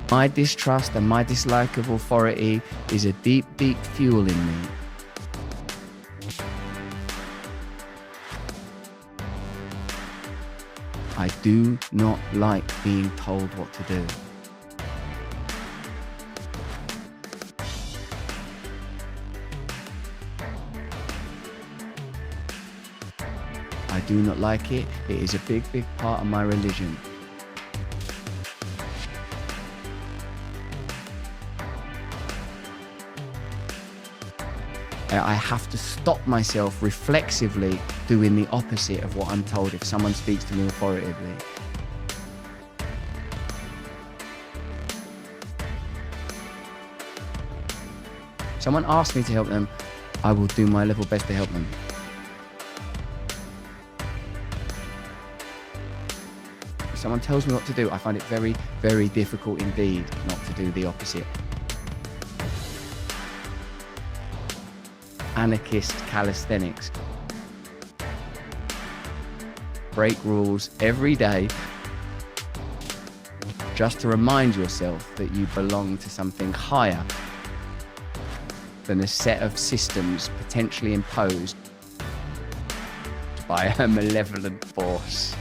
My distrust and my dislike of authority is a deep, deep fuel in me. I do not like being told what to do. I do not like it. It is a big, big part of my religion. I have to stop myself reflexively doing the opposite of what I'm told if someone speaks to me authoritatively. Someone asks me to help them, I will do my level best to help them. If someone tells me what to do, I find it very, very difficult indeed not to do the opposite. Anarchist calisthenics. Break rules every day just to remind yourself that you belong to something higher than a set of systems potentially imposed by a malevolent force.